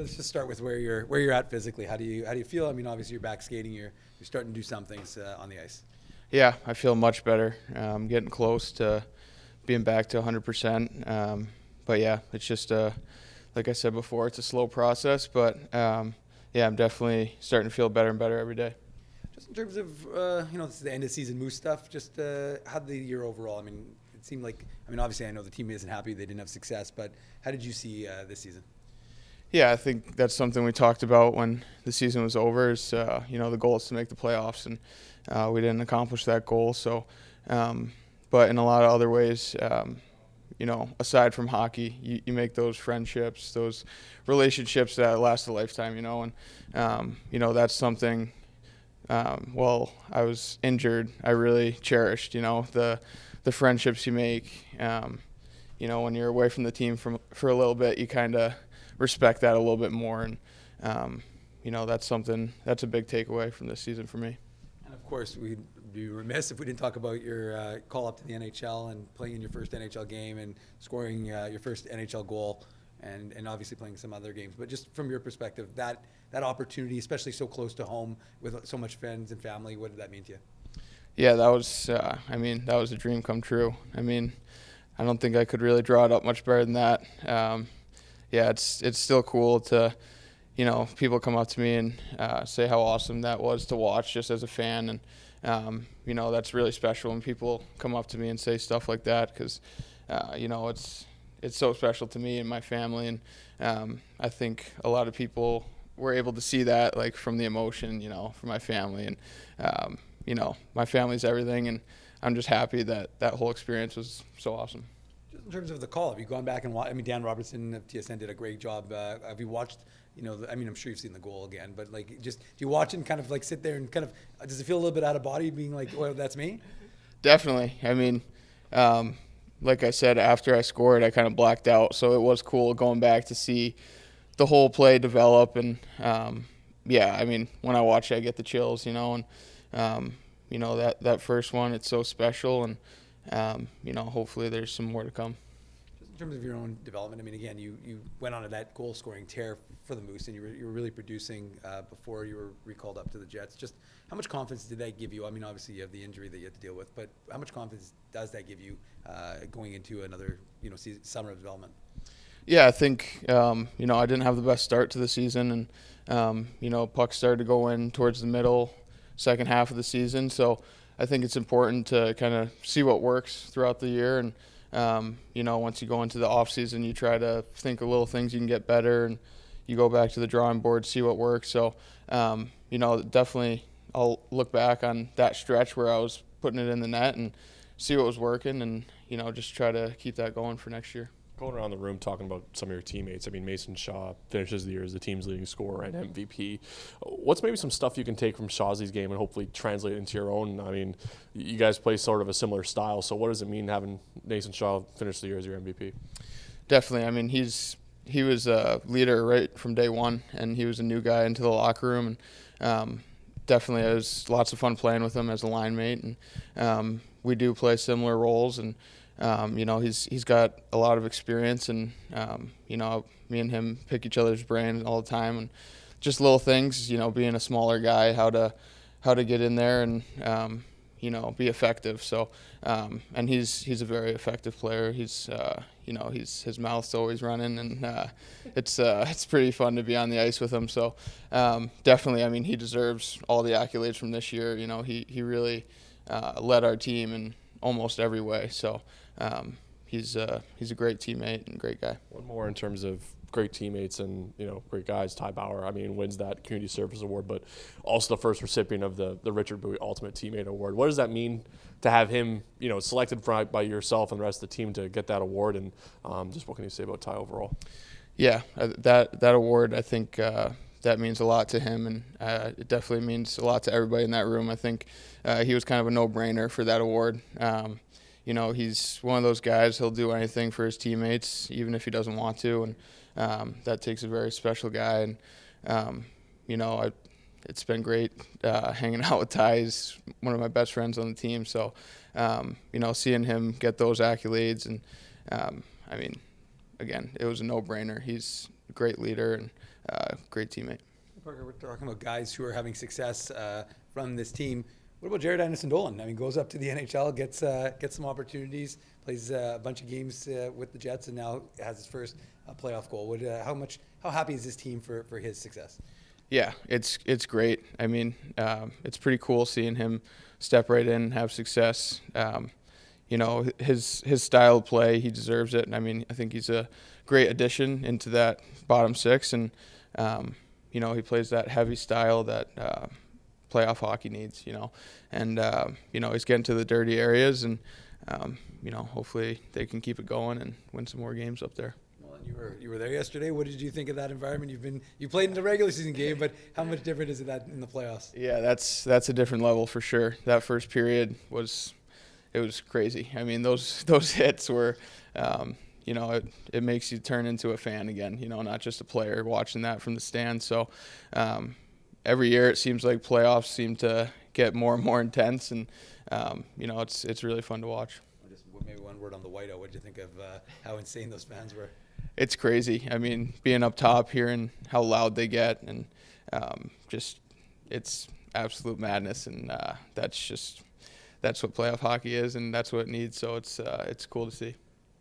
let's just start with where you're at physically. How do you feel? I mean, obviously you're back skating. You're starting to do some things on the ice. Yeah, I feel much better. Getting close to being back to 100%. But yeah, it's just like I said before, it's a slow process. But yeah, I'm definitely starting to feel better and better every day. Just in terms of this is the end of season Moose stuff. Just how did the year overall? I mean, it seemed like obviously I know the team isn't happy they didn't have success, but how did you see this season? Yeah, I think that's something we talked about when the season was over. Is the goal is to make the playoffs, and we didn't accomplish that goal. So, but in a lot of other ways, aside from hockey, you make those friendships, those relationships that last a lifetime. And that's something. While I was injured, I really cherished. The friendships you make. When you're away from the team for a little bit, you kind of respect that a little bit more, and that's a big takeaway from this season for me. And of course, we'd be remiss if we didn't talk about your call up to the NHL and playing in your first NHL game and scoring your first NHL goal, and obviously playing some other games. But just from your perspective, that opportunity, especially so close to home with so much friends and family, what did that mean to you? Yeah, that was that was a dream come true. I don't think I could really draw it up much better than that. Yeah, it's still cool to, people come up to me and say how awesome that was to watch just as a fan. And, that's really special when people come up to me and say stuff like that because, it's so special to me and my family. And I think a lot of people were able to see that, like, from the emotion, from my family. And, my family's everything. And I'm just happy that whole experience was so awesome. In terms of the call, have you gone back and watched? Dan Robertson of TSN did a great job. Have you watched? I'm sure you've seen the goal again, but do you watch and kind of sit there and kind of does it feel a little bit out of body being like, well, that's me? Definitely. Like I said, after I scored, I kind of blacked out, so it was cool going back to see the whole play develop. And when I watch it, I get the chills, and that first one, it's so special. And hopefully there's some more to come. Just in terms of your own development, again, you went on that goal-scoring tear for the Moose, and you were really producing before you were recalled up to the Jets. Just how much confidence did that give you? Obviously you have the injury that you had to deal with, but how much confidence does that give you going into another summer of development? Yeah, I think I didn't have the best start to the season, and pucks started to go in towards the middle, second half of the season, so I think it's important to kind of see what works throughout the year. And, once you go into the off season, you try to think of little things you can get better, and you go back to the drawing board, see what works. So, definitely I'll look back on that stretch where I was putting it in the net and see what was working, and, just try to keep that going for next year. Going around the room talking about some of your teammates, Mason Shaw finishes the year as the team's leading scorer and MVP. What's maybe some stuff you can take from Shawzy's game and hopefully translate into your own? You guys play sort of a similar style, so what does it mean having Mason Shaw finish the year as your MVP? Definitely. He was a leader right from day one, and he was a new guy into the locker room. And definitely it was lots of fun playing with him as a line mate. And we do play similar roles, and he's got a lot of experience, and me and him pick each other's brains all the time, and just little things, being a smaller guy, how to get in there and be effective. So and he's a very effective player. He's his mouth's always running, and it's pretty fun to be on the ice with him. So definitely, he deserves all the accolades from this year. He really led our team in almost every way. So he's a great teammate and great guy. One more in terms of great teammates and great guys. Ty Bauer, wins that Community Service Award, but also the first recipient of the Richard Bowie Ultimate Teammate Award. What does that mean to have him, selected by yourself and the rest of the team to get that award? And just what can you say about Ty overall? Yeah, that award, I think that means a lot to him, and it definitely means a lot to everybody in that room. I think he was kind of a no-brainer for that award. He's one of those guys, he'll do anything for his teammates, even if he doesn't want to, and that takes a very special guy. And, it's been great hanging out with Ty. He's one of my best friends on the team. So, seeing him get those accolades, and, again, it was a no-brainer. He's great leader and great teammate. Parker, we're talking about guys who are having success from this team. What about Jared Anderson-Dolan? I mean, goes up to the NHL, gets some opportunities, plays a bunch of games with the Jets, and now has his first playoff goal. How happy is this team for his success? Yeah, it's great. I mean, it's pretty cool seeing him step right in, have success. You know, his style of play, he deserves it. And I mean, I think he's a great addition into that bottom six, and you know, he plays that heavy style that playoff hockey needs. You know, and you know, he's getting to the dirty areas, and you know, hopefully they can keep it going and win some more games up there. Well, you were there yesterday. What did you think of that environment? You played in the regular season game, but how much different is it that in the playoffs? Yeah, that's a different level for sure. That first period was crazy. I mean, those hits were, you know, it makes you turn into a fan again. You know, not just a player watching that from the stands. So every year it seems like playoffs seem to get more and more intense, and you know, it's really fun to watch. Just maybe one word on the whiteout. What did you think of how insane those fans were? It's crazy. I mean, being up top, hearing how loud they get, and just it's absolute madness, and that's what playoff hockey is, and that's what it needs. So it's cool to see.